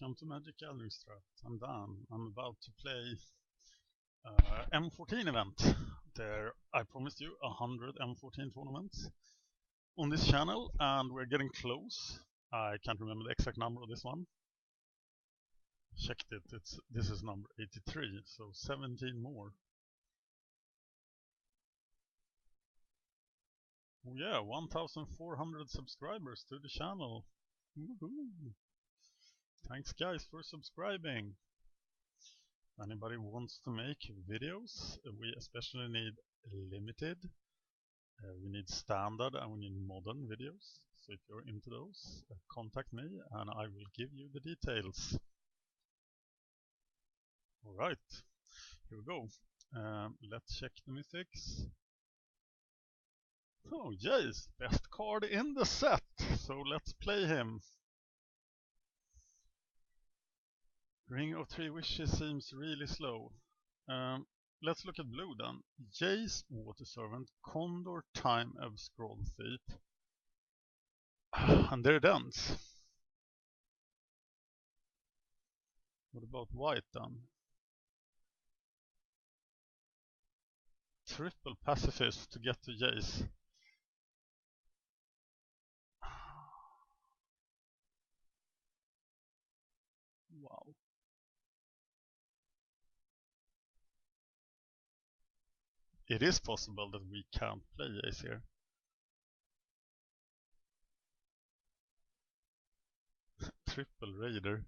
welcome to MagicGatheringStrat. I'm Dan. I'm about to play M14 event. There, I promised you 100 M14 tournaments on this channel, and we're getting close. I can't remember the exact number of this one. Checked it. This is number 83, so 17 more. Oh yeah, 1,400 subscribers to the channel. Woohoo! Thanks guys for subscribing. Anybody wants to make videos? We especially need limited, we need standard, and we need modern videos. So if you're into those, contact me and I will give you the details. Alright, here we go. Let's check the mythics. Oh yes, best card in the set. So let's play him. Ring of Three Wishes seems really slow. Let's look at blue then. Jace, Water Servant, Condor, Time of Scroll Thief. And there it ends. What about white then? Triple Pacifist to get to Jace. Wow. It is possible that we can't play Jace here. Triple Raider.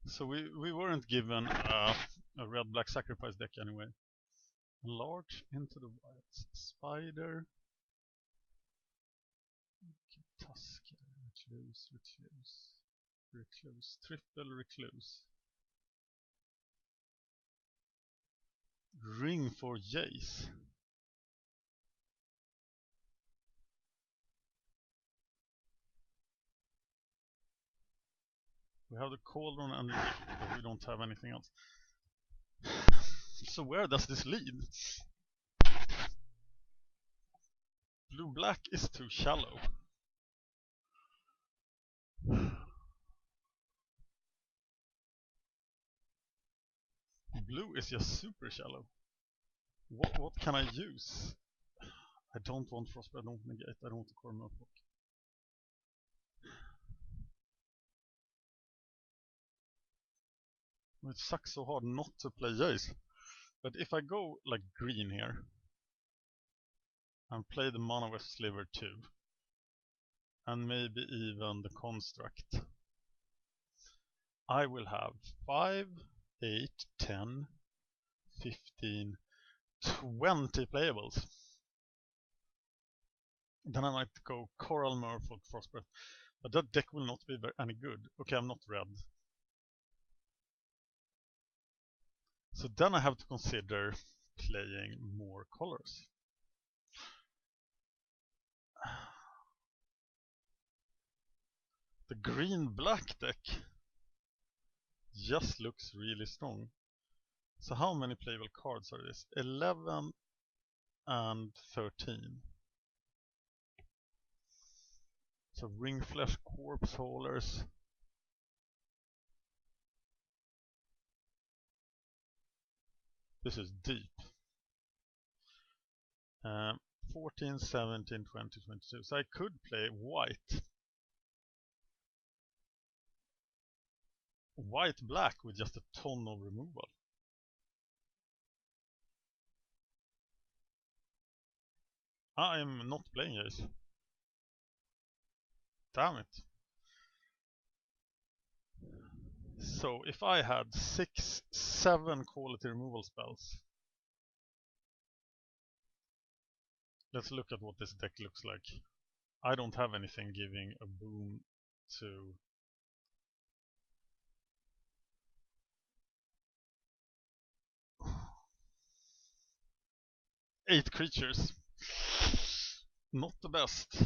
So we weren't given a red-black sacrifice deck anyway. Large into the whites. Spider. Tusk. Recluse. Triple Recluse. Ring for Jace. We have the Cauldron and the Gift, but we don't have anything else. So where does this lead? Blue-black is too shallow. Blue is just super shallow. What can I use? I don't want Frostbite, I don't negate, I don't want the core notebook. It sucks so hard not to play Jace. But if I go like green here and play the Mono West Sliver 2 and maybe even the Construct, I will have 5, 8, 10, 15, 20 playables. Then I might go Coral Merfolk Frostbite, but that deck will not be any good. Okay, I'm not red. So then I have to consider playing more colors. The green-black deck just looks really strong. So how many playable cards are this? 11 and 13. So Ringflesh Corpse Haulers. This is deep. 14, 17, 20, 22. So I could play white. White-black with just a ton of removal. I am not playing Jace. Damn it. So if I had 6, 7 quality removal spells. Let's look at what this deck looks like. I don't have anything giving a boom to... Eight creatures. Not the best.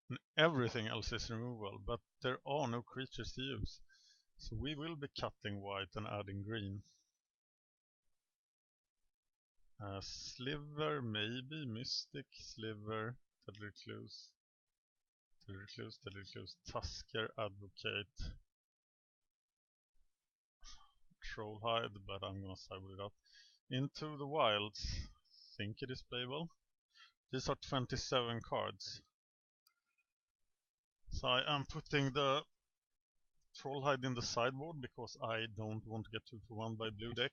And everything else is removal, but there are no creatures to use. So we will be cutting white and adding green. Sliver, maybe. Mystic, Sliver, Deadly Recluse, Tusker, Advocate, Trollhide, but I'm gonna side with it up. Into the Wilds, think it is playable. These are 27 cards. So I am putting the Trollhide in the sideboard because I don't want to get 2 for 1 by blue deck.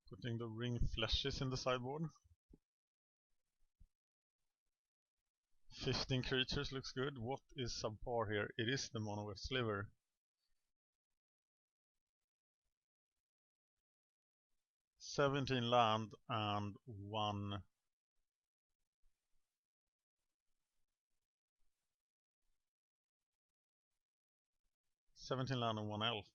Putting the Ring Flashes in the sideboard. 15 creatures looks good. What is subpar here? It is the mono with Sliver. $17 land and 1 17 land and 1 elf.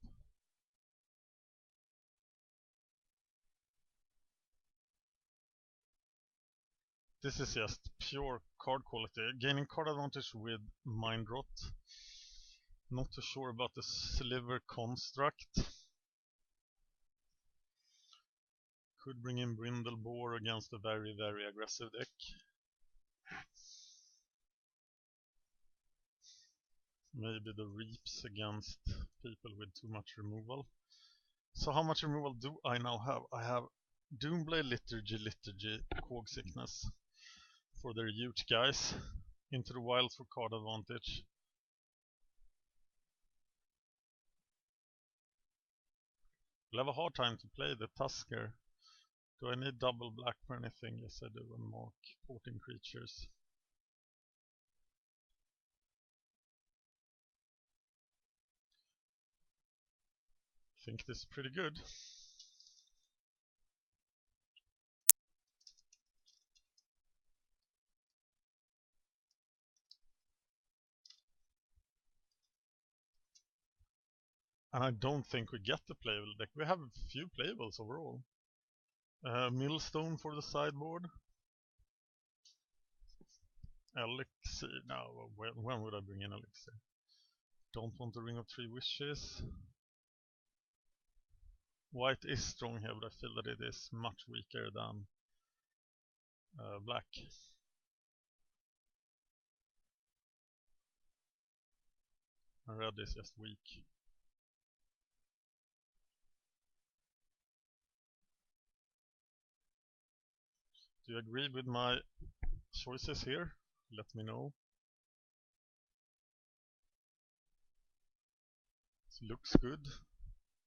This is just pure card quality. Gaining card advantage with Mind Rot. Not too sure about the Sliver construct. Could bring in Brindleboar against a very, very aggressive deck. Maybe the Reaps against people with too much removal. So how much removal do I now have? I have Doomblade, Liturgy, Cog Sickness for their huge guys. Into the Wilds for card advantage. We'll have a hard time to play the Tusker. Do I need double black for anything? Yes I do, and mark 14 creatures. I think this is pretty good. And I don't think we get the playable deck. We have a few playables overall. Millstone for the sideboard. Elixir. Now, when would I bring in Elixir? Don't want the Ring of Three Wishes. White is strong here, but I feel that it is much weaker than black. And red is just weak. Do you agree with my choices here? Let me know. It looks good.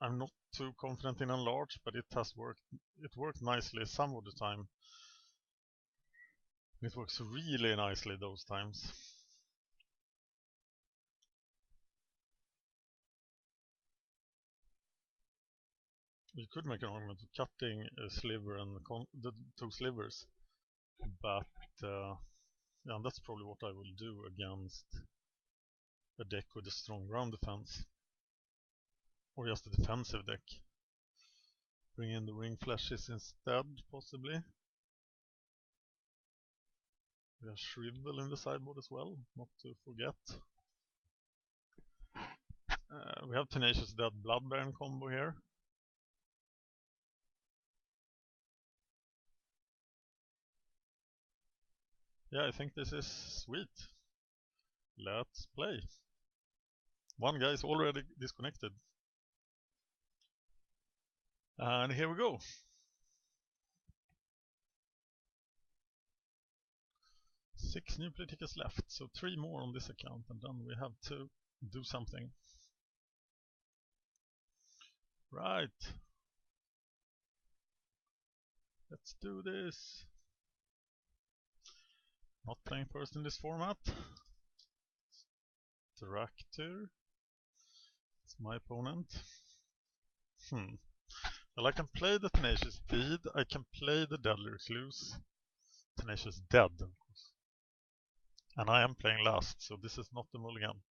I'm not too confident in Enlarge, but it has worked. It worked nicely some of the time. It works really nicely those times. You could make an argument of cutting a sliver and the 2 slivers, but yeah, that's probably what I will do against a deck with a strong ground defense, or just a defensive deck. Bring in the Ring Flashes instead, possibly. We have Shrivel in the sideboard as well, not to forget. We have Tenacious Dead Bloodbaron combo here. Yeah, I think this is sweet. Let's play. One guy is already disconnected. And here we go. Six new play tickets left, so 3 more on this account, and then we have to do something. Right. Let's do this. Not playing first in this format. Tractor. It's my opponent. Well, I can play the Tenacious Deed. I can play the Deadly Recluse. Tenacious Dead, of course. And I am playing last, so this is not the mulligan.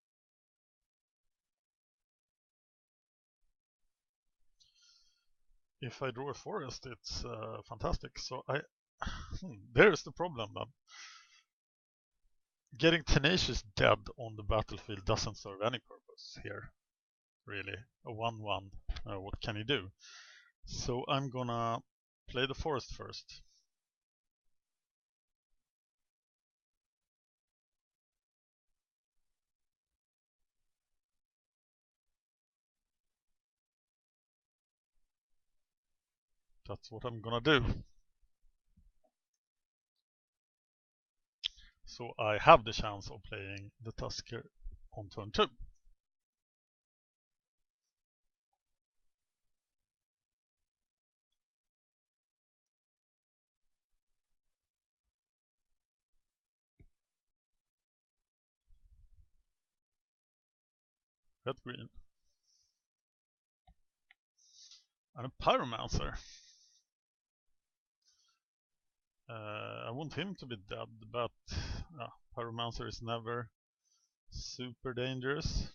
If I draw a forest, it's fantastic. So there's the problem then. Getting Tenacious Dead on the battlefield doesn't serve any purpose here, really. A 1-1, what can you do? So I'm gonna play the forest first. That's what I'm gonna do. So I have the chance of playing the Tusker on turn 2. Red green. And a Pyromancer. I want him to be dead, but Pyromancer is never super dangerous.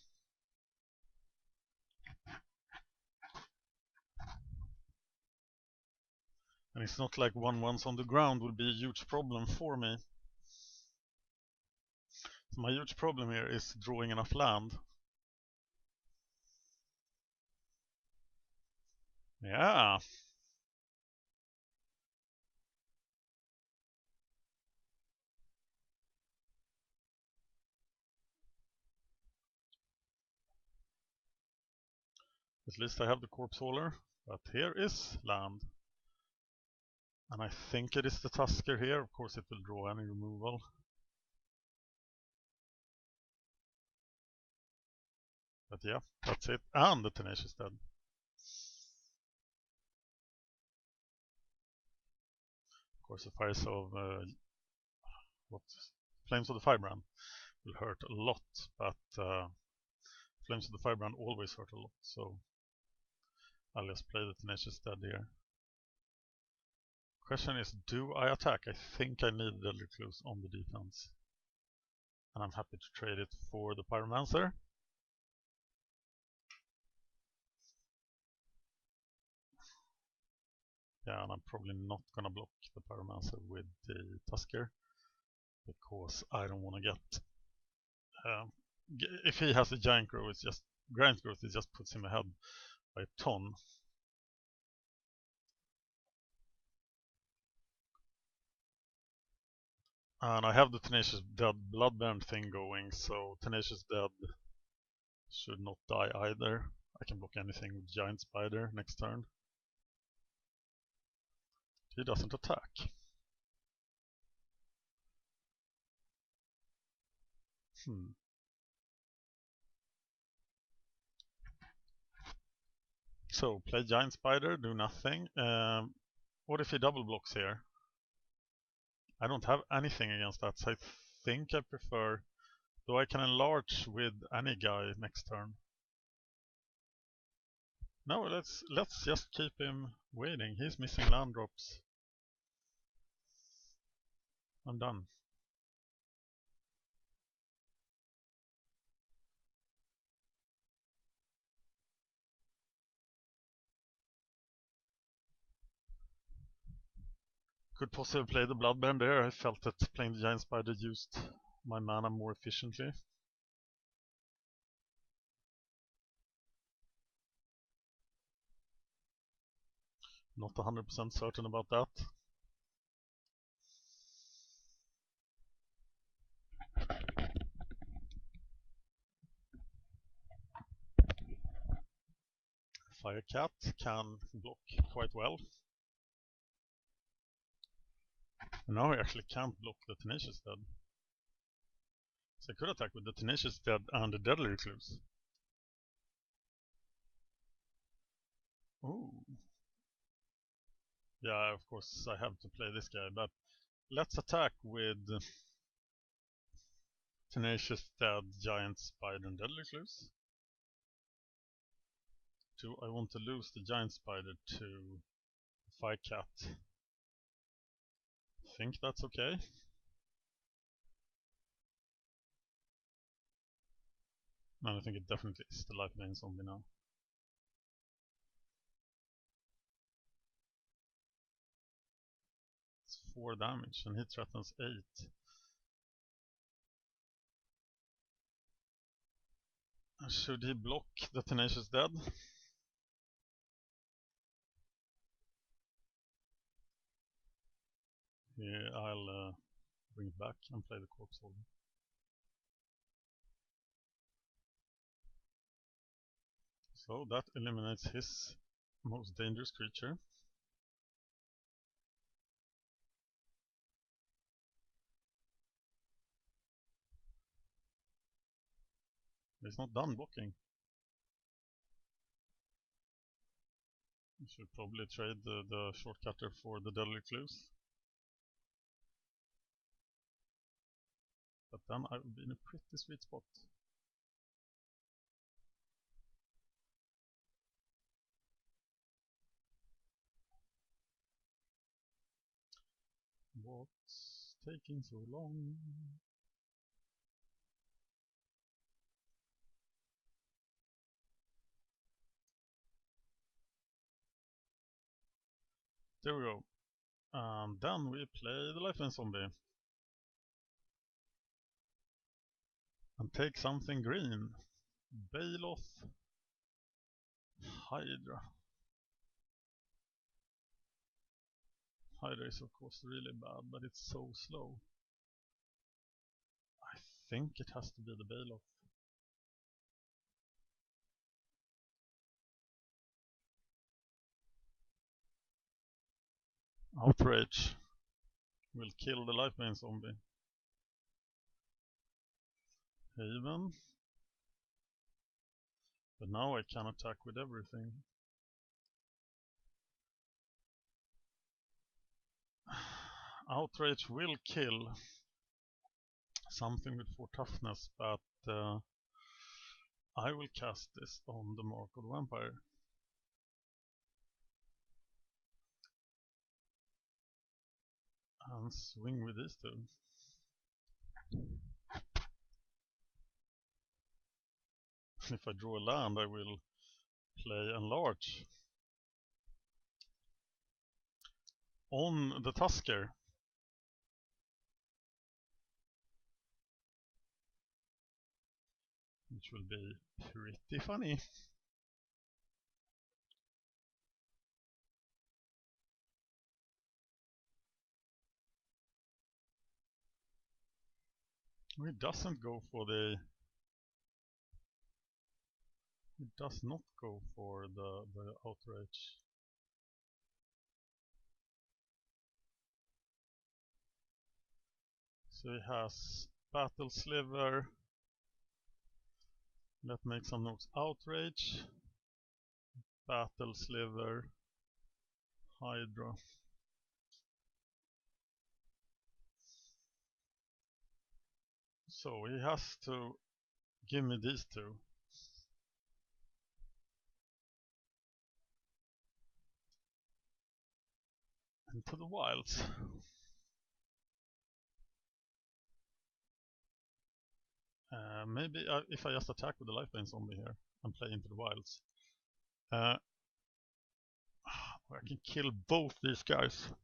And it's not like 1/1s on the ground would be a huge problem for me. So my huge problem here is drawing enough land. Yeah. At least I have the Corpse Hauler, but here is land. And I think it is the Tusker here. Of course it will draw any removal. But yeah, that's it. And the Tenacious Dead. Of course the Fires of Flames of the Firebrand will hurt a lot, but Flames of the Firebrand always hurt a lot, so I'll just play the Tenacious Dead here. Question is, do I attack? I think I need Deadly Clues on the defense. And I'm happy to trade it for the Pyromancer. Yeah, and I'm probably not gonna block the Pyromancer with the Tusker, because I don't want to get... if he has a Giant Growth, it just puts him ahead by a ton. And I have the Tenacious Dead Bloodburn thing going, so Tenacious Dead should not die either. I can block anything with Giant Spider next turn. He doesn't attack. So, play Giant Spider, do nothing. What if he double blocks here? I don't have anything against that, so I think I prefer... Though I can enlarge with any guy next turn. No, let's just keep him waiting. He's missing land drops. I'm done. Could possibly play the Bloodburn there. I felt that playing the Giant Spider used my mana more efficiently. Not 100% certain about that. Firecat can block quite well. And now I actually can't block the Tenacious Dead. So I could attack with the Tenacious Dead and the Deadly Recluse. Ooh. Yeah, of course I have to play this guy, but let's attack with Tenacious Dead, Giant Spider and Deadly Recluse. Do I want to lose the Giant Spider to Firecat? I think that's okay. No, I think it definitely is the Life Vein Zombie now. It's 4 damage and he threatens 8. Should he block the Tenacious Dead? Yeah, I'll bring it back and play the corpse holder. So that eliminates his most dangerous creature. He's not done blocking. You should probably trade the shortcutter for the Deadly Clues. But then I would be in a pretty sweet spot. What's taking so long? There we go. And then we play the Lifeline Zombie. And take something green. Bailoff. Hydra. Hydra is of course really bad, but it's so slow. I think it has to be the Bailoff. Outrage will kill the Lifeline Zombie. Haven. But now I can attack with everything. Outrage will kill something with 4 toughness, but I will cast this on the Mark of the Vampire. And swing with these two. If I draw a land, I will play Enlarge. On the Tusker. Which will be pretty funny. He doesn't go for the... He does not go for the Outrage. So he has Battle Sliver. Let's make some notes. Outrage, Battle Sliver, Hydra. So he has to give me these two. Into the wilds. Maybe if I just attack with the Lifeline Zombie here and play into the wilds. I can kill both these guys.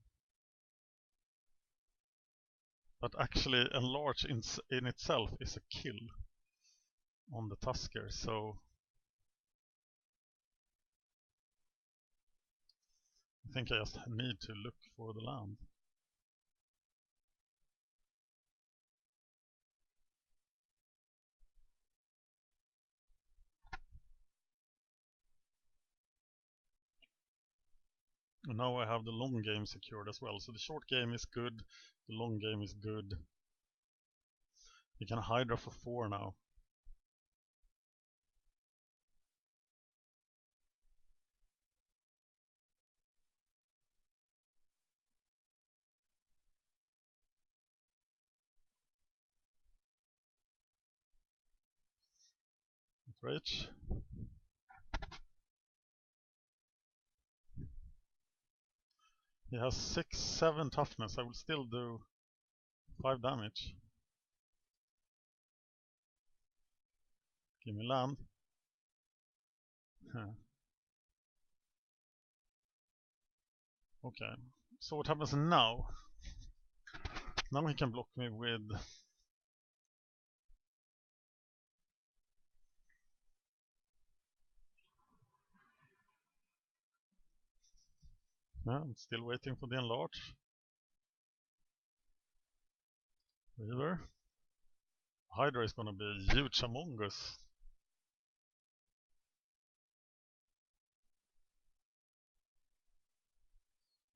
But actually Enlarge in itself is a kill on the Tusker, so I think I just need to look for the land. And now I have the long game secured as well. So the short game is good, the long game is good. We can Hydra for 4 now. Outrage. He has 6-7 toughness. I will still do 5 damage. Give me land. Okay. So what happens now? Now he can block me with... I'm still waiting for the Enlarge. River. Hydra is gonna be huge among us.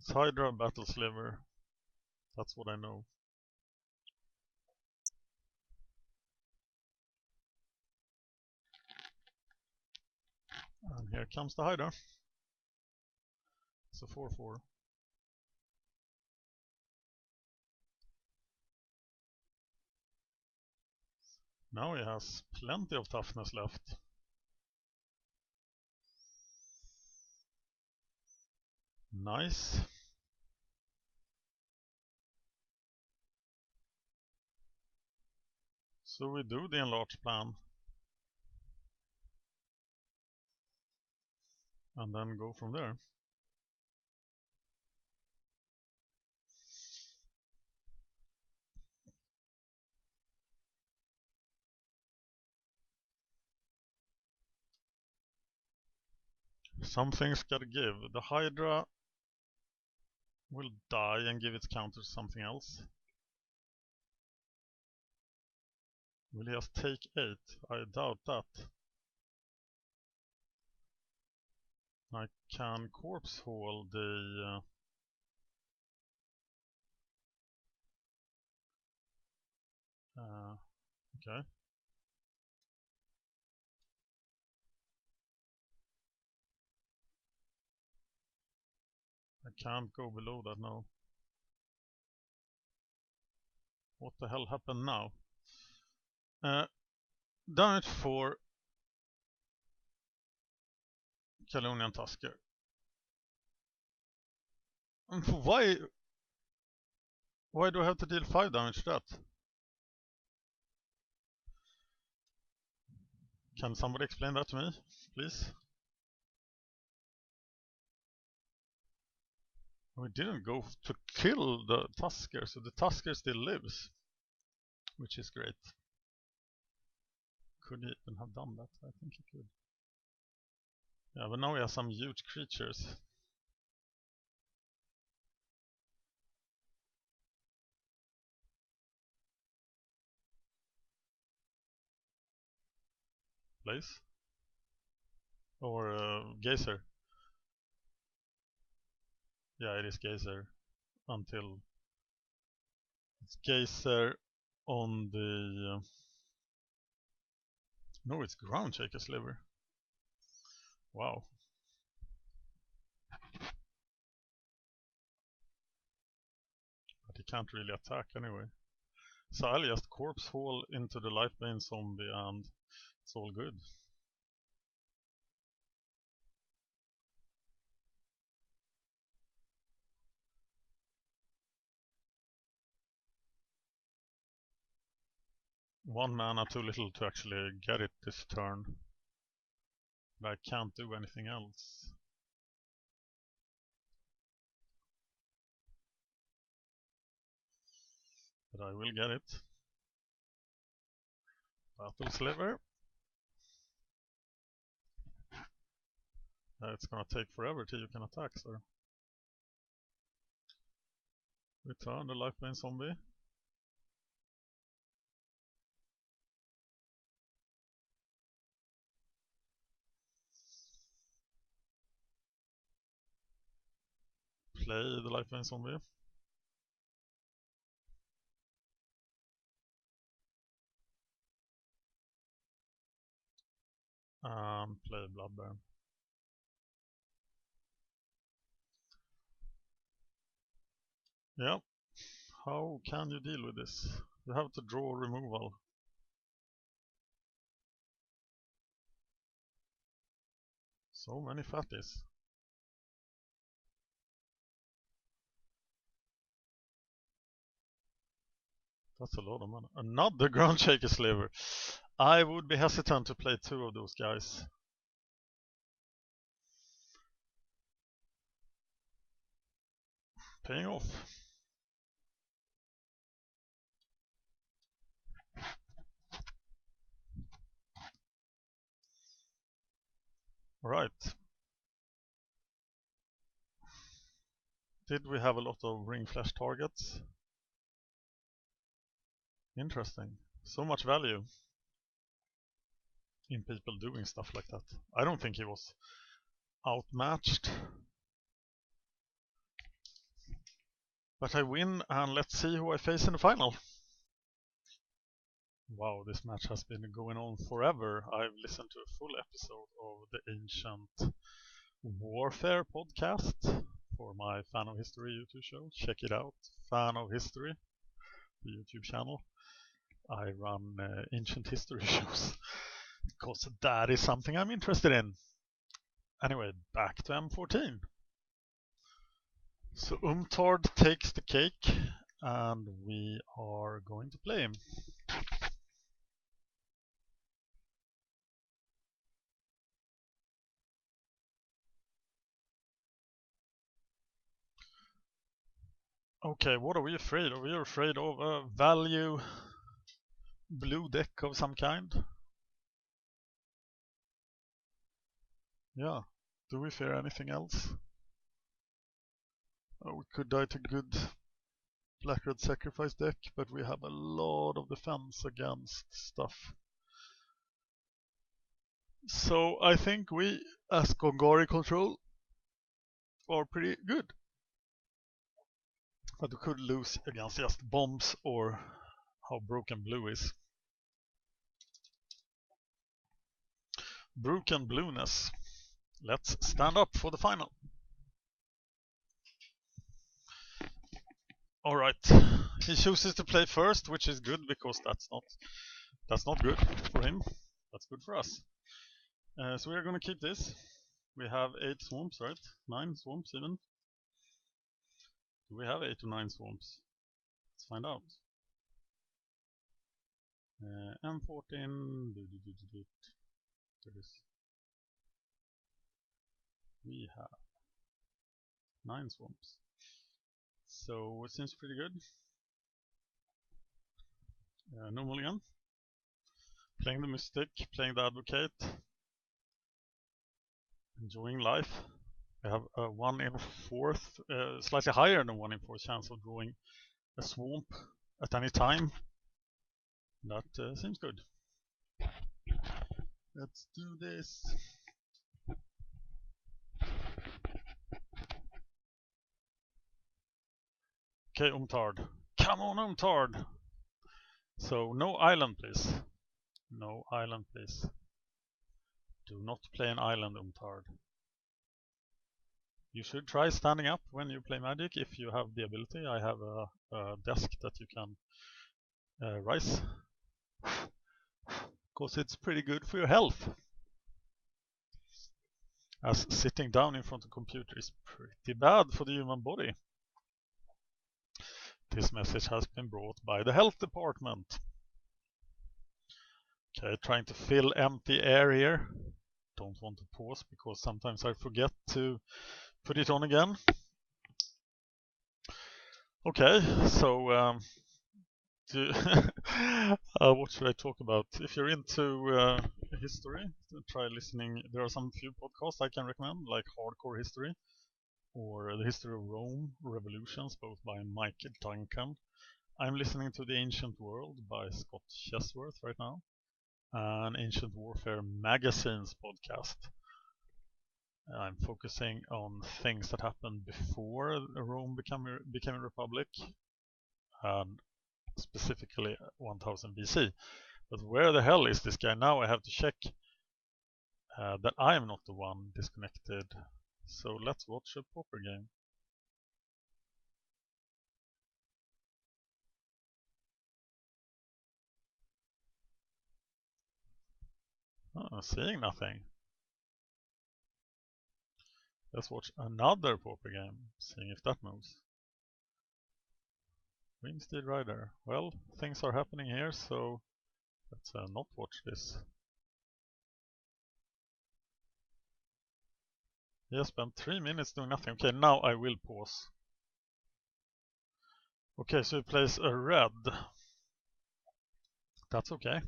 It's Hydra Battle Sliver. That's what I know. And here comes the Hydra. It's a 4/4. Now he has plenty of toughness left. Nice. So we do the enlarge plan. And then go from there. Something's gotta give. The Hydra will die and give its counter to something else. Will he just take 8? I doubt that. I can corpse haul the okay. I can't go below that now. What the hell happened now? Damage for Kalonian Tusker. Why do I have to deal 5 damage to that? Can somebody explain that to me, please? We didn't go to kill the Tusker, so the Tusker still lives, which is great. Could he even have done that? I think he could. Yeah, but now we have some huge creatures. Blaze? Or Geyser? Yeah, it is Geyser until it's Geyser on the no, it's Ground Shaker Sliver. Wow. But he can't really attack anyway. So I'll just corpse haul into the Lifebane zombie and it's all good. One mana too little to actually get it this turn. But I can't do anything else. But I will get it. Battle Sliver. It's gonna take forever till you can attack, sir. Return the Lifebane zombie. Play the Lifebane zombie. Play Bloodburn. Yeah. How can you deal with this? You have to draw removal. So many fatties. That's a lot of money. Another Ground Shaker Sliver. I would be hesitant to play 2 of those guys. Paying off. Right. Did we have a lot of ring flash targets? Interesting. So much value in people doing stuff like that. I don't think he was outmatched. But I win, and let's see who I face in the final. Wow, this match has been going on forever. I've listened to a full episode of the Ancient Warfare podcast for my Fan of History YouTube show. Check it out, Fan of History, the YouTube channel. I run ancient history shows because that is something I'm interested in. Anyway, back to M14. So Umtard takes the cake, and we are going to play him. Okay, what are we afraid of? We are afraid of a value blue deck of some kind. Yeah. Do we fear anything else? Oh, we could die to good black-red sacrifice deck, but we have a lot of defense against stuff. So I think we, as Gongari control, are pretty good. But we could lose against just bombs or how broken blue is. Broken blueness. Let's stand up for the final. Alright, he chooses to play first, which is good because that's not good for him. That's good for us. So we are going to keep this. We have 8 swamps, right? 9 swamps even. Do we have 8 or 9 swamps? Let's find out. M14. There is. We have 9 swamps. So it seems pretty good. Normal again. Playing the Mystic, playing the Advocate. Enjoying life. We have a 1 in 4th, slightly higher than 1 in 4 chance of drawing a swamp at any time. That seems good. Let's do this. Okay, Umtard. Come on, Umtard! So, no island, please. No island, please. Do not play an island, Umtard. You should try standing up when you play Magic if you have the ability. I have a desk that you can rise. Because it's pretty good for your health. As sitting down in front of a computer is pretty bad for the human body. This message has been brought by the health department. Okay, trying to fill empty air here. Don't want to pause because sometimes I forget to put it on again. Okay, so what should I talk about? If you're into history, try listening. There are some few podcasts I can recommend, like Hardcore History or The History of Rome, Revolutions, both by Mike Duncan. I'm listening to The Ancient World by Scott Chesworth right now, an Ancient Warfare Magazine's podcast. I'm focusing on things that happened before Rome became a republic, and specifically 1000 BC. But where the hell is this guy now? I have to check that I am not the one disconnected. So let's watch a poker game. Oh, seeing nothing. Let's watch another poker game, seeing if that moves. Wingsteed Rider. Well, things are happening here, so let's not watch this. He has spent 3 minutes doing nothing. Okay, now I will pause. Okay, so he plays a red. That's okay.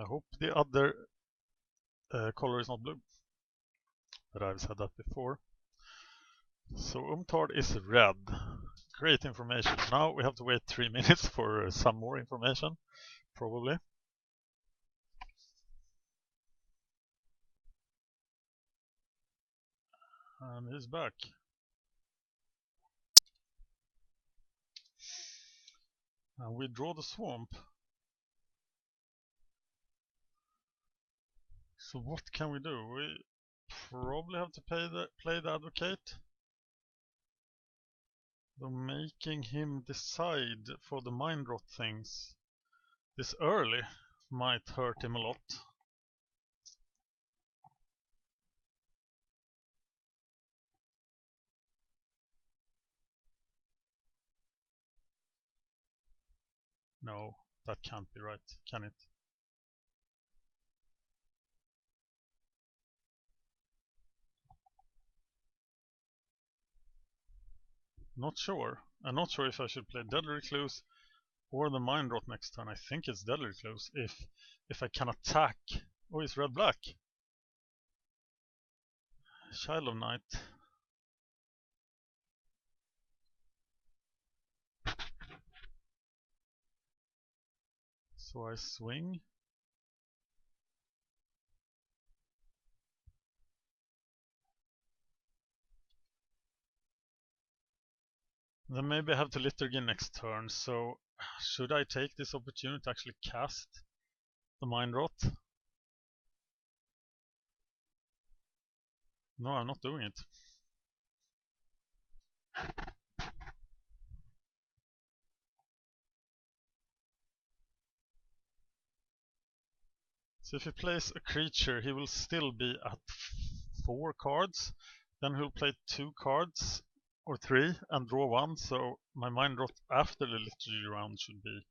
Hope the other color is not blue. But I've said that before. So Umtard is red. Great information. Now we have to wait 3 minutes for some more information, probably. And he's back. And we draw the swamp. So what can we do? We probably have to play the advocate. Though making him decide for the mind rot things this early might hurt him a lot. No, that can't be right, can it? Not sure. I'm not sure if I should play Deadly Recluse or the Mind Rot next turn. I think it's Deadly Recluse if I can attack. Oh, it's red-black. Child of Night. So I swing. Then maybe I have to Liturgy next turn, so should I take this opportunity to actually cast the Mind Rot? No, I'm not doing it. So if he plays a creature, he will still be at 4 cards. Then he'll play 2 cards, or 3, and draw 1. So my Mind Rot after the Liturgy round should be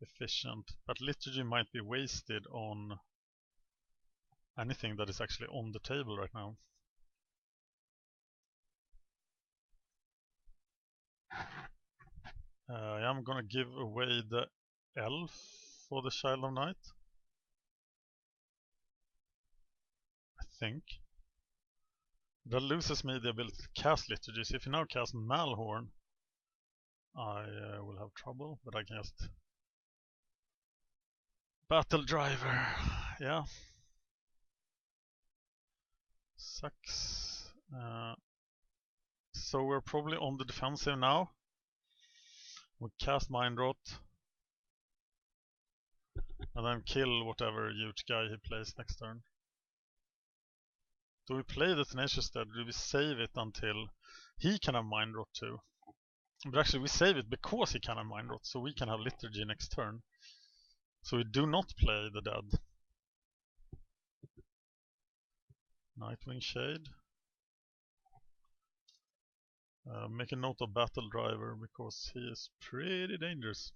efficient. But Liturgy might be wasted on anything that is actually on the table right now. I'm gonna give away the Elf for the Child of Night. I think. That loses me the ability to cast Liturgy. So if you now cast Malhorn, I will have trouble, but I can just Battle Driver. Yeah. Sucks. So we're probably on the defensive now. We cast Mind Rot. And then kill whatever huge guy he plays next turn. Do we play the Tenacious Dead? Do we save it until he can have Mind Rot too? But actually we save it because he can have Mind Rot, so we can have Liturgy next turn. So we do not play the dead. Nightwing Shade. Make a note of Battle Driver because he is pretty dangerous.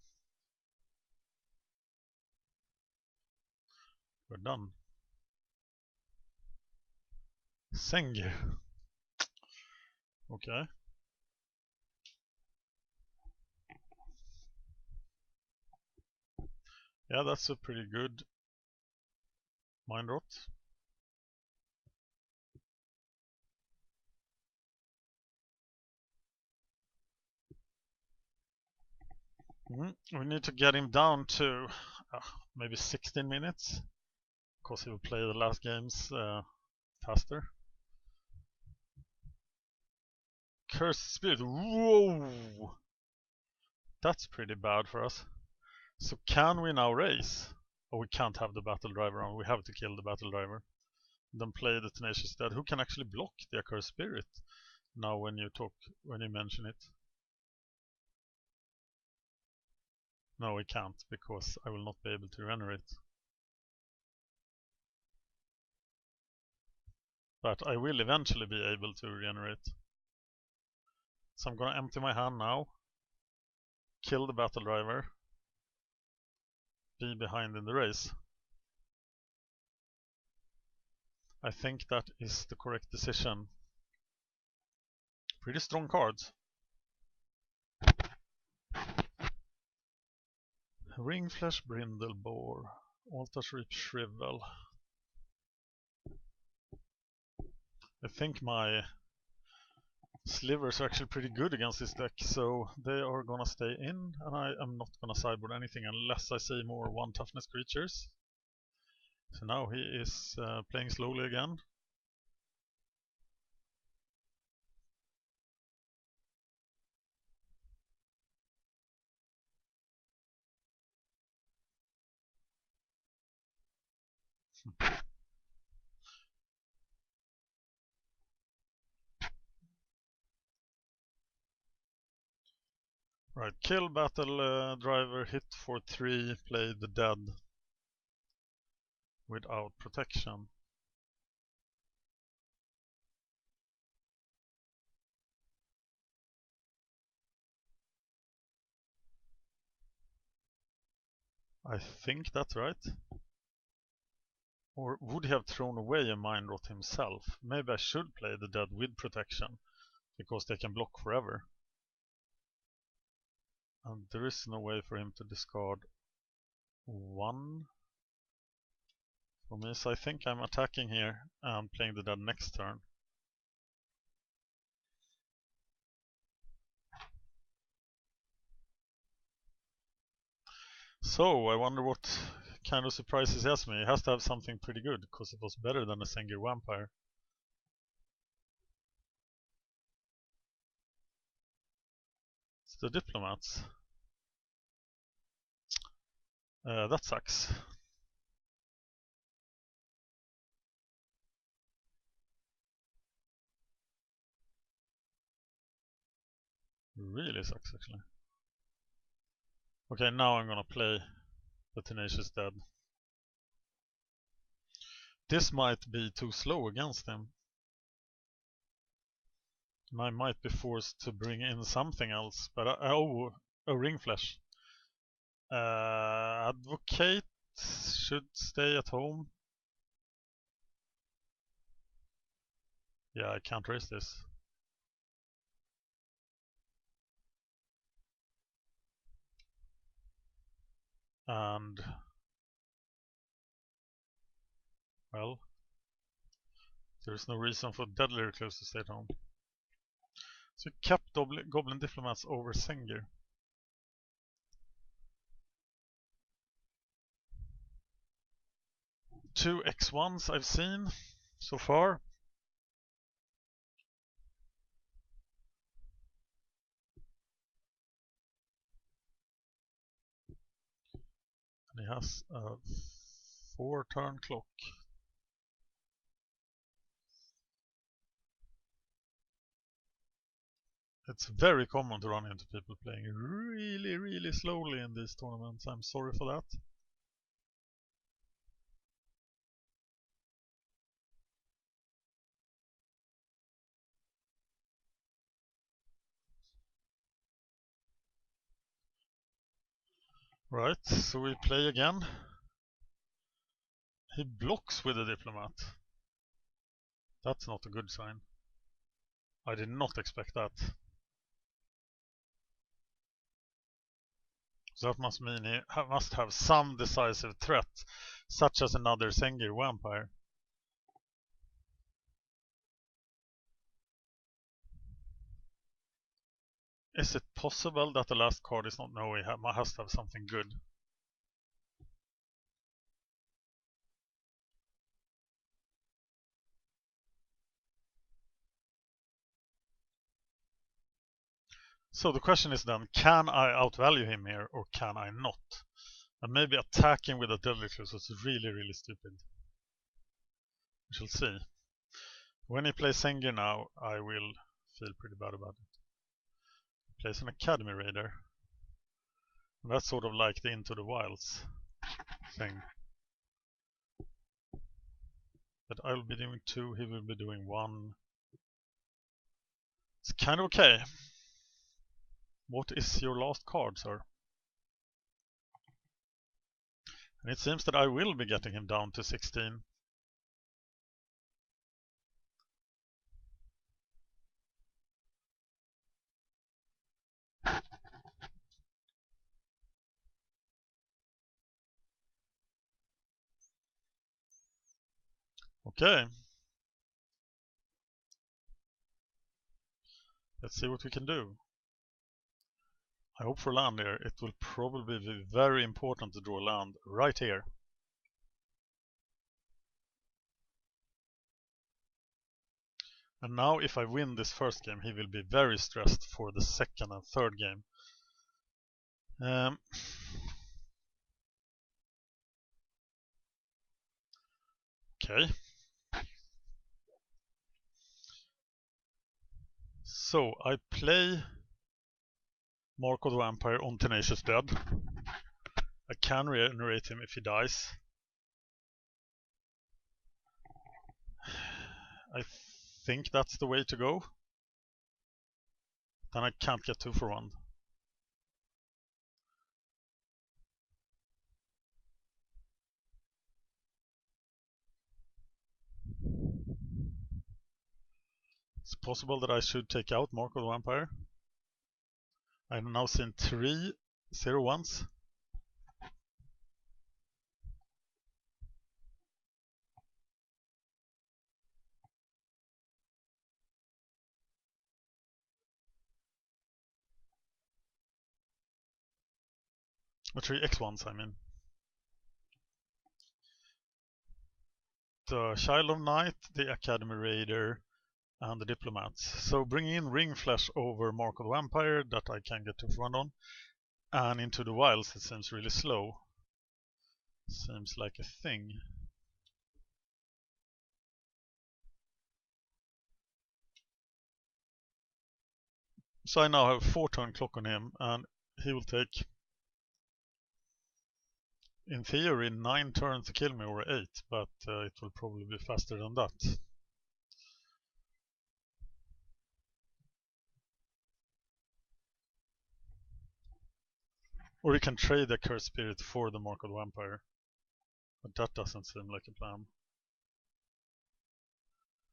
We're done. Sengir. Okay. Yeah, that's a pretty good Mind Rot. We need to get him down to maybe 16 minutes. Because he will play the last games faster. Cursed Spirit. Whoa! That's pretty bad for us. So can we now raise? Or we can't have the Battle Driver on. We have to kill the Battle Driver. Then play the Tenacious Dead. Who can actually block the Accursed Spirit? Now when you mention it. No, we can't, because I will not be able to regenerate. But I will eventually be able to regenerate. So I'm gonna empty my hand now. Kill the Battle Driver. Be behind in the race. I think that is the correct decision. Pretty strong cards. Ringflash Brindleboar. Altar's Reap Shrivel. I think my slivers are actually pretty good against this deck, so they are gonna stay in, and I am not gonna sideboard anything unless I see more 1 toughness creatures. So now he is playing slowly again. Right, kill battle driver, hit for 3, play the dead without protection. I think that's right. Or would he have thrown away a mind rot himself? Maybe I should play the dead with protection, because they can block forever. And there is no way for him to discard 1 for me, so I think I'm attacking here and playing the dead next turn. So I wonder what kind of surprises he has me. He has to have something pretty good, because it was better than a Sengir Vampire. It's the Diplomats. That sucks. Really sucks, actually. Okay, now I'm gonna play the Tenacious Dead. This might be too slow against him. I might be forced to bring in something else, but oh, a Ring Flesh. Advocate should stay at home. Yeah, I can't raise this. And well, there's no reason for Deadly Recluse to stay at home. So kept Goblin Diplomats over Sengir. 2 X1s I've seen so far. And he has a 4-turn clock. It's very common to run into people playing really, really slowly in these tournaments. I'm sorry for that. Right, so we play again. He blocks with a Diplomat. That's not a good sign. I did not expect that. So that must mean he must have some decisive threat, such as another Sengir Vampire. Is it possible that the last card is not no, he has to have something good? So the question is then, can I outvalue him here or can I not? And maybe attacking with a Deadly Recluse was really, really stupid. We shall see. When he plays Sengir now, I will feel pretty bad about it. He plays an Academy Raider. And that's sort of like the Into the Wilds thing. But I'll be doing 2, he will be doing 1. It's kind of okay. What is your last card, sir? And it seems that I will be getting him down to 16. Okay. Let's see what we can do. I hope for land here. It will probably be very important to draw land right here. And now if I win this first game, he will be very stressed for the second and third game. Okay. So I play Mark of the Vampire on Tenacious Dead. I can regenerate him if he dies. I think that's the way to go. Then I can't get 2 for 1. It's possible that I should take out Mark of the Vampire. I've now seen 3 0-1s. Or 3 X1s, I mean. The Child of Night, the Academy Raider, and the Diplomats. So bringing in Ring Flash over Mark of the Vampire that I can get 2 for 1 on. And Into the Wilds, it seems really slow. Seems like a thing. So I now have 4 turn clock on him, and he will take, in theory, 9 turns to kill me, or 8, but it will probably be faster than that. Or he can trade the Cursed Spirit for the Mark of the Vampire. But that doesn't seem like a plan.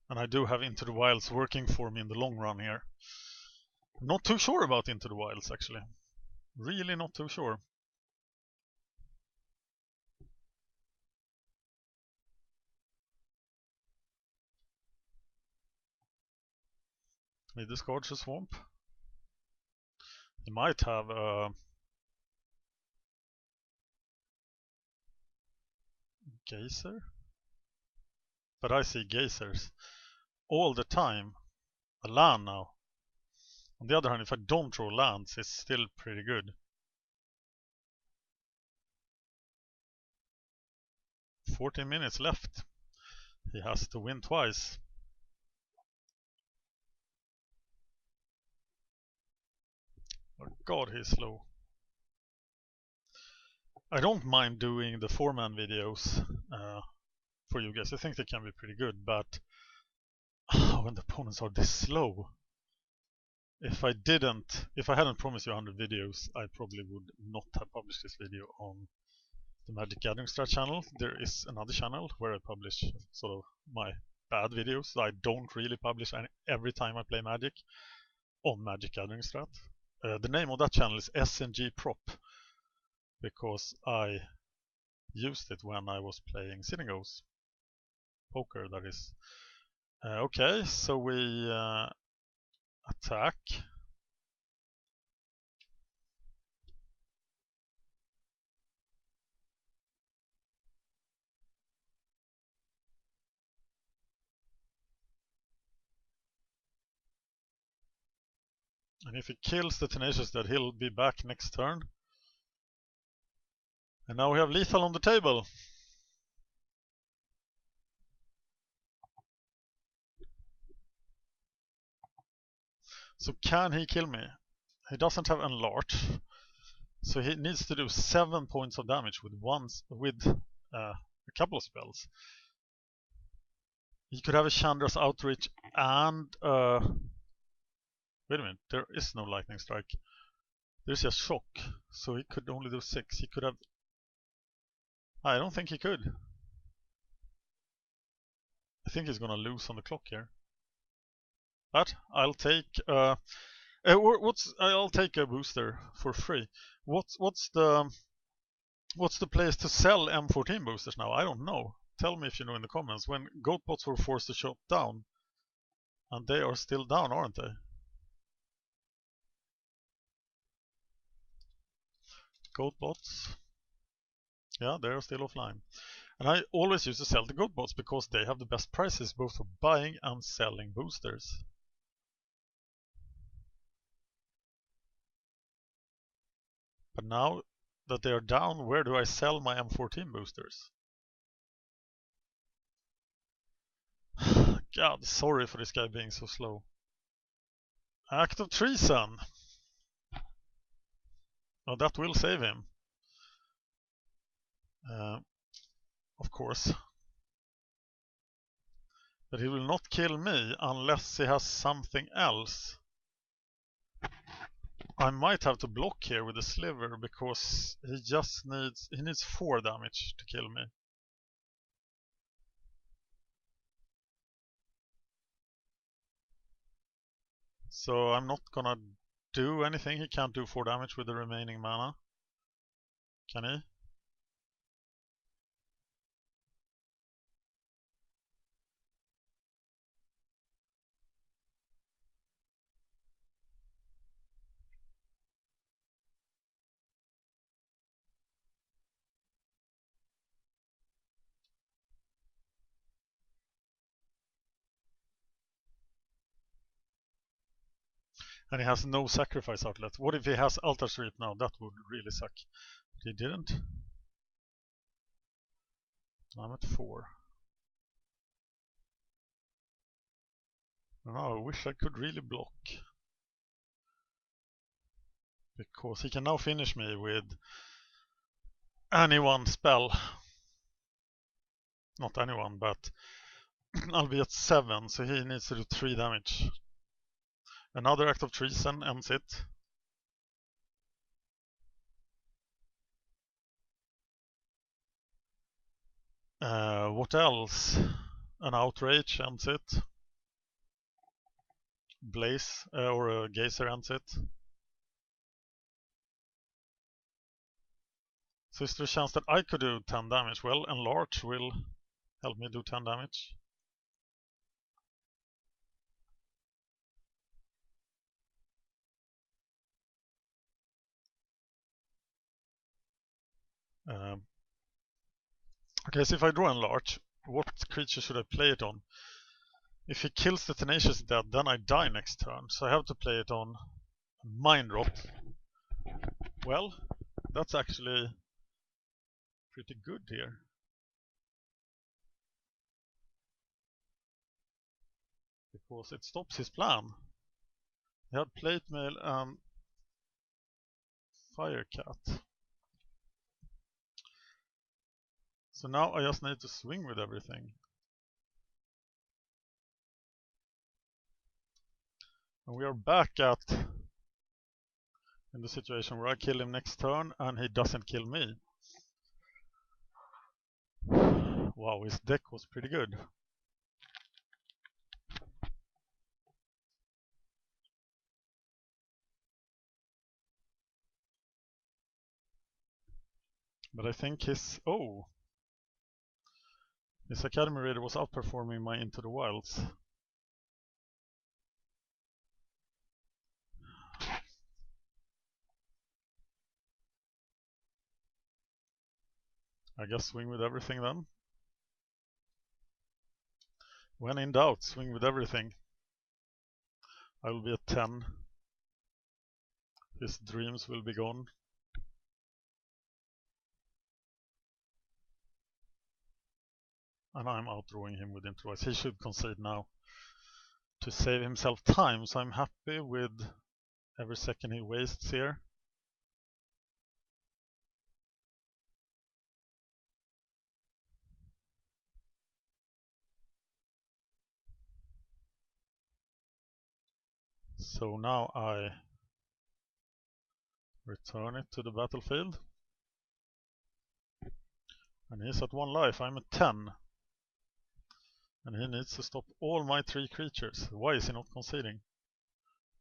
And I do have Into the Wilds working for me in the long run here. I'm not too sure about Into the Wilds, actually. Really not too sure. He discards a swamp. He might have a geyser. But I see geysers all the time. A land now. On the other hand, if I don't draw lands, it's still pretty good. 14 minutes left. He has to win twice. Oh god, he's slow. I don't mind doing the 4-man videos for you guys. I think they can be pretty good, but when the opponents are this slow, if I hadn't promised you 100 videos, I probably would not have published this video on the MagicGatheringStrat channel. There is another channel where I publish sort of my bad videos that I don't really publish every time I play Magic on MagicGatheringStrat. The name of that channel is SNG Prop, because I used it when I was playing Sitting Ghost poker, that is. Okay, so we attack. And if he kills the Tenacious Dead, he'll be back next turn. And now we have lethal on the table. So can he kill me? He doesn't have Enlarge, so he needs to do 7 points of damage with a couple of spells. He could have a Chandra's Outreach and wait a minute, there is no Lightning Strike. There's just Shock, so he could only do 6. He could have... I don't think he could. I think he's gonna lose on the clock here. But I'll take I'll take a booster for free. What's the place to sell M14 boosters now? I don't know. Tell me if you know in the comments. When Goatbots were forced to shut down, and they are still down, aren't they? Goat bots. Yeah, they're still offline. And I always used to sell the goat bots because they have the best prices both for buying and selling boosters. But now that they are down, where do I sell my M14 boosters? God, sorry for this guy being so slow. Act of treason. Oh, that will save him. Of course. But he will not kill me unless he has something else. I might have to block here with a sliver because he needs 4 damage to kill me. So I'm not gonna do anything. He can't do 4 damage with the remaining mana. Can he? And he has no sacrifice outlet. What if he has Altar Sweep now? That would really suck. But he didn't. I'm at 4. Oh, I wish I could really block. Because he can now finish me with any one spell. Not anyone, but I'll be at 7, so he needs to do 3 damage. Another act of treason ends it. What else? An outrage ends it. Blaze or a geyser ends it. So is there a chance that I could do 10 damage? Well, Enlarge will help me do 10 damage. Okay, so if I draw Enlarge, what creature should I play it on? If he kills the Tenacious Dead, then I die next turn, so I have to play it on Mind Rot. Well, that's actually pretty good here. Because it stops his plan. He had Plate Mail and Firecat. So now I just need to swing with everything. And we are back at in the situation where I kill him next turn and he doesn't kill me. Wow, his deck was pretty good. But I think his Academy Raider was outperforming my Into the Wilds. I guess swing with everything then. When in doubt, swing with everything. I will be at 10. His dreams will be gone. And I'm outdrawing him with Into the Wilds. He should concede now to save himself time, so I'm happy with every second he wastes here. So now I return it to the battlefield. And he's at 1 life, I'm at 10. And he needs to stop all my 3 creatures. Why is he not conceding?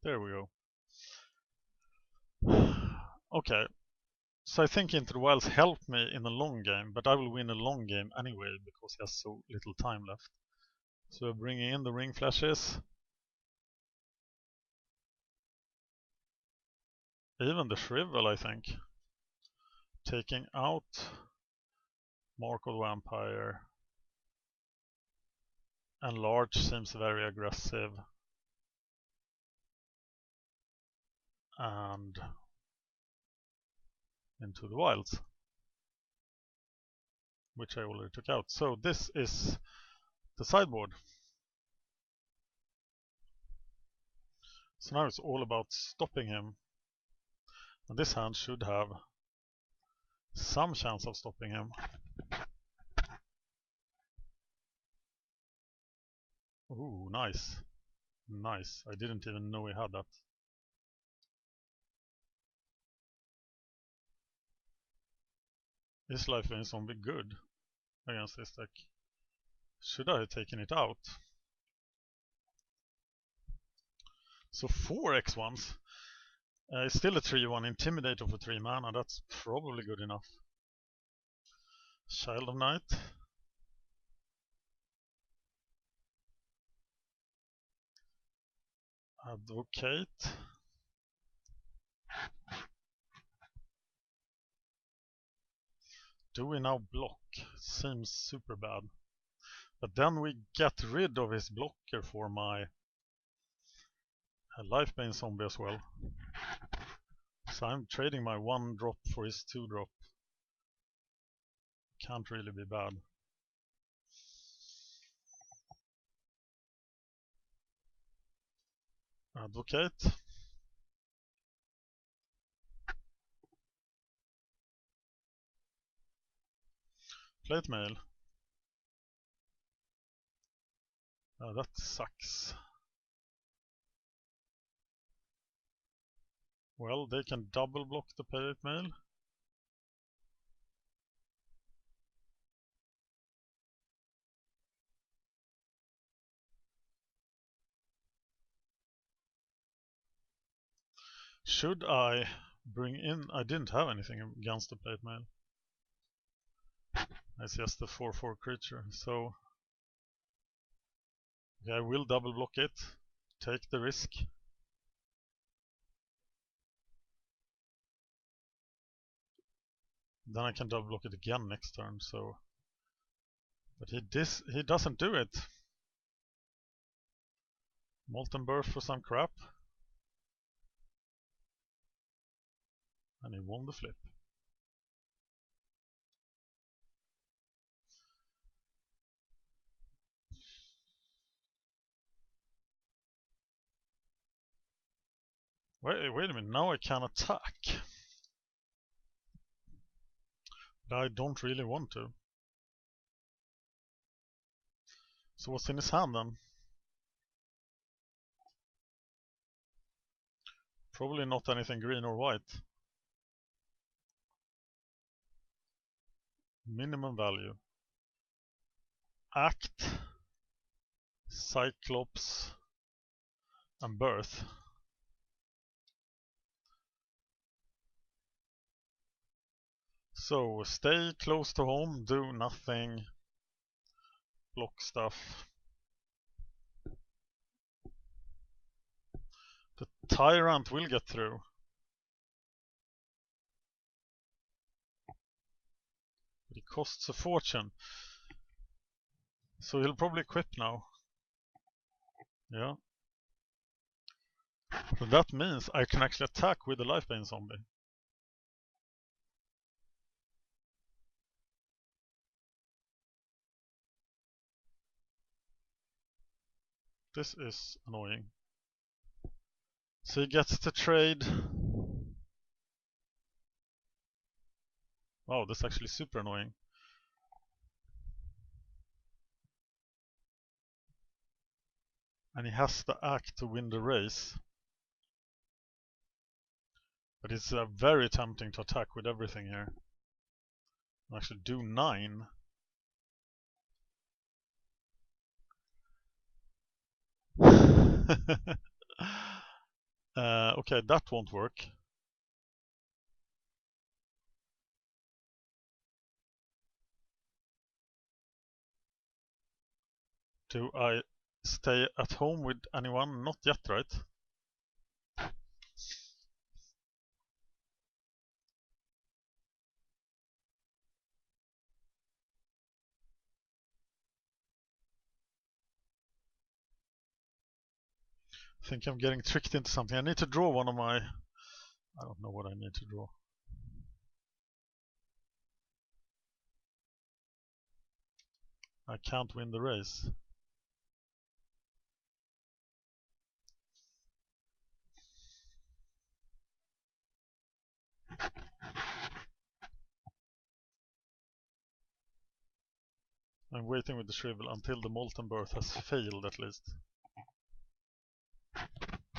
There we go. Okay, so I think Into the Wilds helped me in the long game, but I will win a long game anyway because he has so little time left. So bringing in the ring flashes. Even the Shrivel, I think. taking out Mark of the Vampire, and large seems very aggressive, and into the wilds, which I already took out. So this is the sideboard. So now it's all about stopping him, and this hand should have some chance of stopping him. Ooh, nice. Nice. I didn't even know he had that. Is Life-Vein Zombie good against this deck? Should I have taken it out? So 4 X1s. It's still a 3-1 Intimidator for 3 mana. That's probably good enough. Child of Night. Advocate. Do we now block? Seems super bad. But then we get rid of his blocker for my Life-Bane Zombie as well. So I'm trading my 1-drop for his 2-drop. Can't really be bad. Advocate. Plate mail. That sucks. Well, they can double block the plate mail. Should I bring in... I didn't have anything against the plate mail. It's just a 4/4 creature, so... Okay, I will double block it. Take the risk. Then I can double block it again next turn, so... But he doesn't do it. Molten Birth for some crap. And he won the flip. Wait a minute, now I can attack. But I don't really want to. So what's in his hand then? Probably not anything green or white. Minimum value. Act, Cyclops, and Birth. So stay close to home, do nothing, block stuff. The Tyrant will get through. But it costs a fortune. So he'll probably equip now. Yeah. So that means I can actually attack with the Life-Bane Zombie. This is annoying. So he gets to trade. Wow, that's actually super annoying. And he has the act to win the race. But it's very tempting to attack with everything here. I'll actually do 9. Okay, that won't work. Do I stay at home with anyone? Not yet, right? I think I'm getting tricked into something. I need to draw one of my... I don't know what I need to draw. I can't win the race. I'm waiting with the shrivel until the molten birth has failed at least.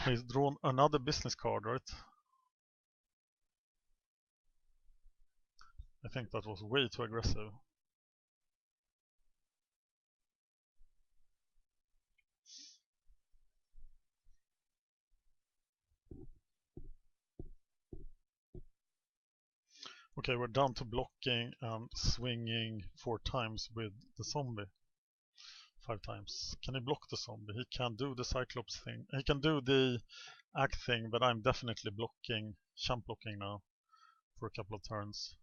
He's drawn another business card, right? I think that was way too aggressive. Okay, we're down to blocking and swinging 4 times with the zombie. 5 times. Can he block the zombie? He can do the Cyclops thing. He can do the act thing, but I'm definitely blocking, champ blocking now for a couple of turns.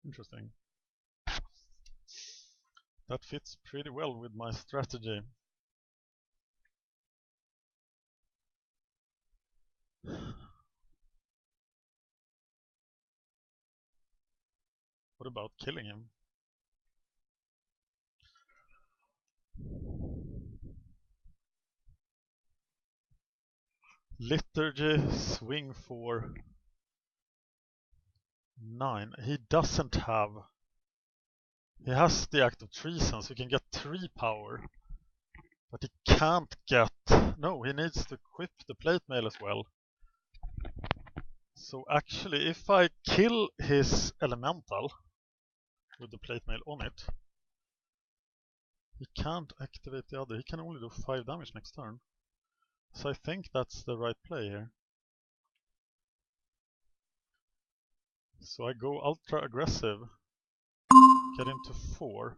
Interesting. That fits pretty well with my strategy. What about killing him? Liturgy, swing for 9. He doesn't have... He has the act of treason, so he can get 3 power. But he can't get... No, he needs to equip the plate mail as well. So actually, if I kill his elemental with the plate mail on it, he can't activate the other. He can only do 5 damage next turn. So I think that's the right play here. So I go ultra aggressive, get him to 4.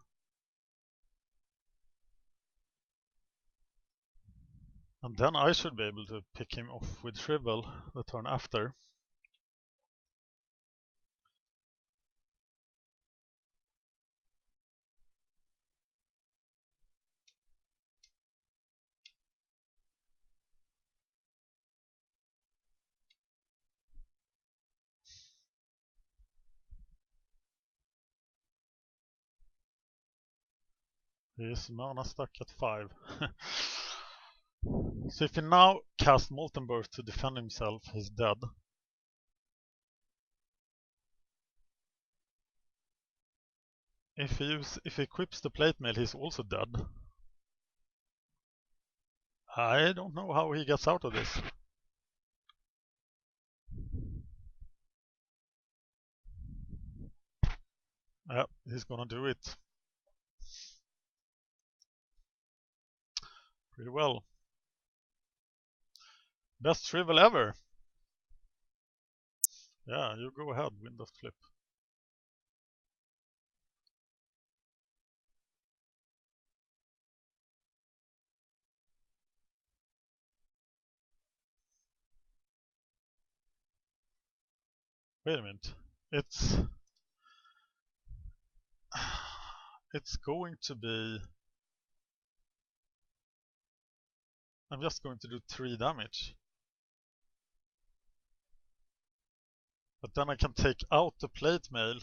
And then I should be able to pick him off with Shrivel the turn after. He is mana stuck at 5. So if he now casts Molten Birth to defend himself, he's dead. If he equips the plate mail, he's also dead. I don't know how he gets out of this. Yeah, he's gonna do it. Pretty well. Best Shrivel ever. Yeah, you go ahead, Wind of Flip. Wait a minute. It's going to be... I'm just going to do 3 damage. But then I can take out the plate mail.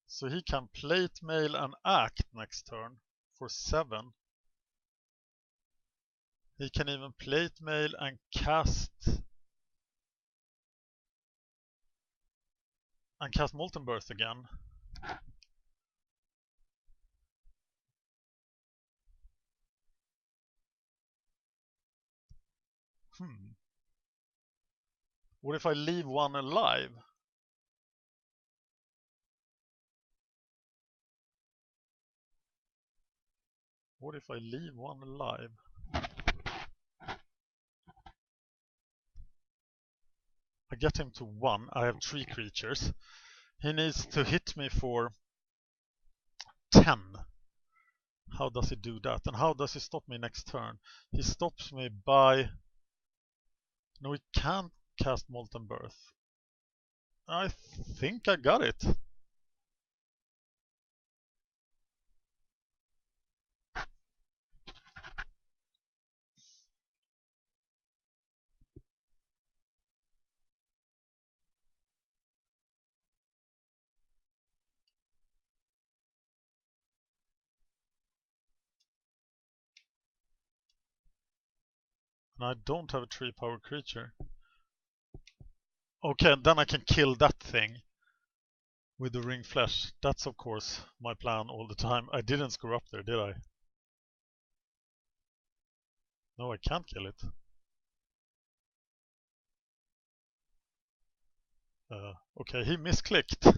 So he can plate mail and act next turn for 7. He can even plate mail and cast Molten Birth again. What if I leave one alive? What if I leave one alive? I get him to 1. I have 3 creatures. He needs to hit me for 10. How does he do that? And how does he stop me next turn? He stops me by... No, he can't cast Molten Birth. I think I got it. And I don't have a 3-power creature. Okay, and then I can kill that thing with the ring flesh. That's of course my plan all the time. I didn't screw up there, did I? No, I can't kill it. Okay, he misclicked.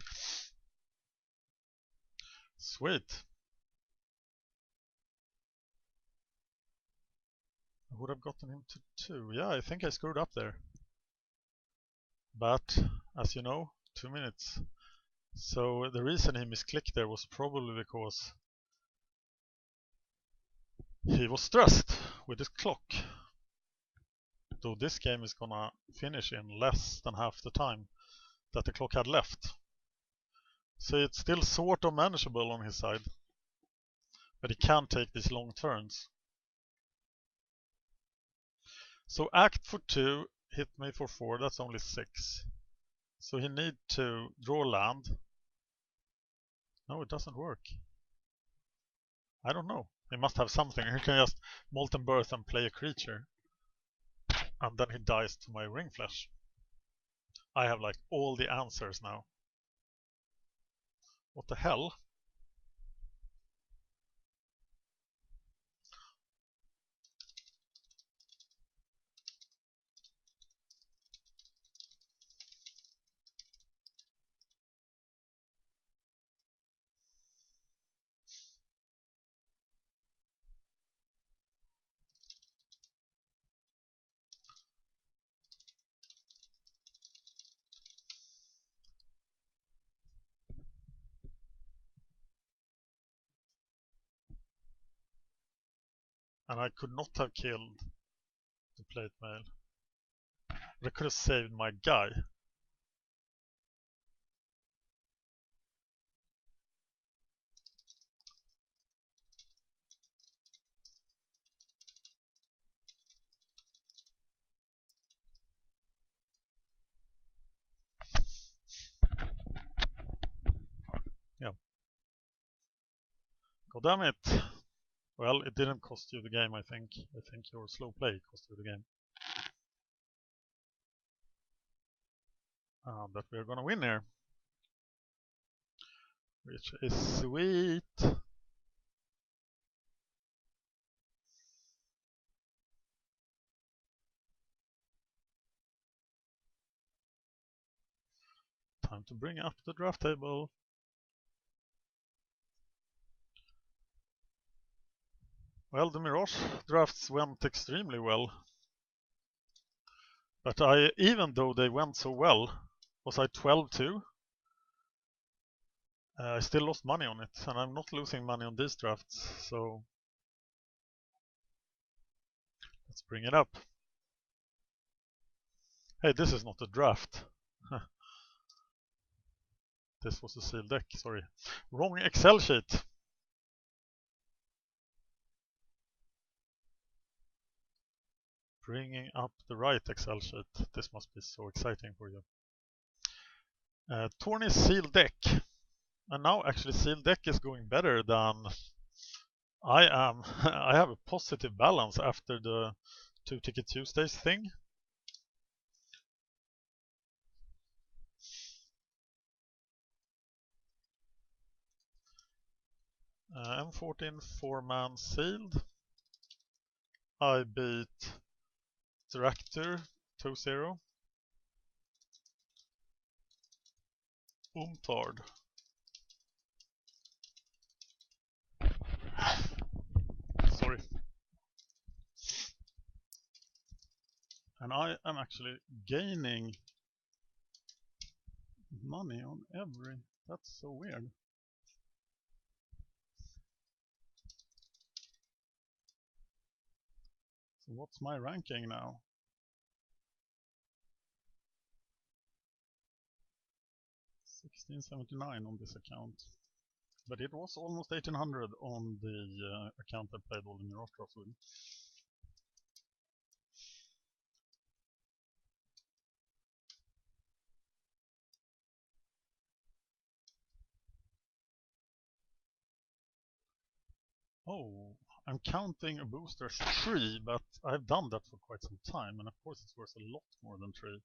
Sweet. I would have gotten him to 2. Yeah, I think I screwed up there. But, as you know, 2 minutes. So the reason he misclicked there was probably because he was stressed with his clock. Though this game is gonna finish in less than half the time that the clock had left. So it's still sort of manageable on his side. But he can't take these long turns. So act for 2, hit me for 4, that's only 6. So he need to draw land. No, it doesn't work. I don't know. He must have something. He can just Molten Birth and play a creature. And then he dies to my ring flesh. I have like all the answers now. What the hell? And I could not have killed the plate mail. But I could have saved my guy. Yeah. God damn it. Well, it didn't cost you the game, I think. I think your slow play cost you the game. But we're gonna win here. Which is sweet. Time to bring up the draft table. Well, the Mirage drafts went extremely well. But even though they went so well, was I 12-2? I still lost money on it, and I'm not losing money on these drafts, so let's bring it up. Hey, this is not a draft. This was a sealed deck, sorry. Wrong Excel sheet. Bringing up the right Excel sheet. This must be so exciting for you. Tawny Sealed Deck. And now actually Sealed Deck is going better than I am. I have a positive balance after the 2 Ticket Tuesdays thing. M14 4-man sealed. I beat Director 2-0. Umtard. Sorry. And I am actually gaining money on every. That's so weird. So what's my ranking now? 1679 on this account. But it was almost 1800 on the account I played all the Mirage drafts with. Oh, I'm counting a booster as 3, but I've done that for quite some time, and of course it's worth a lot more than 3.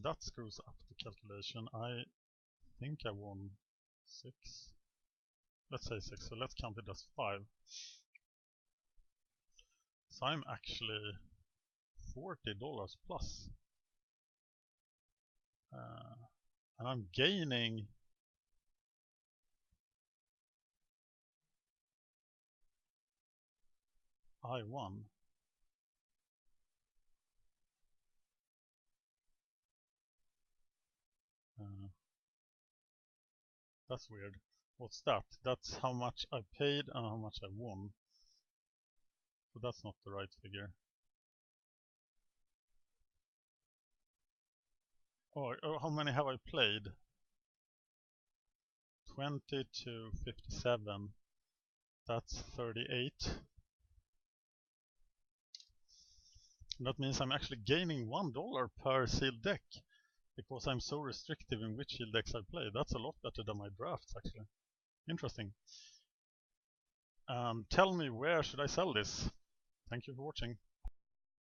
That screws up the calculation. I think I won 6. Let's say 6, so let's count it as 5. So I'm actually $40 plus. And I'm gaining I1. That's weird. What's that? That's how much I paid and how much I won. So that's not the right figure. Oh, how many have I played? 20 to 57. That's 38. And that means I'm actually gaining $1 per sealed deck because I'm so restrictive in which sealed decks I play. That's a lot better than my drafts, actually. Interesting. Tell me, where should I sell this? Thank you for watching.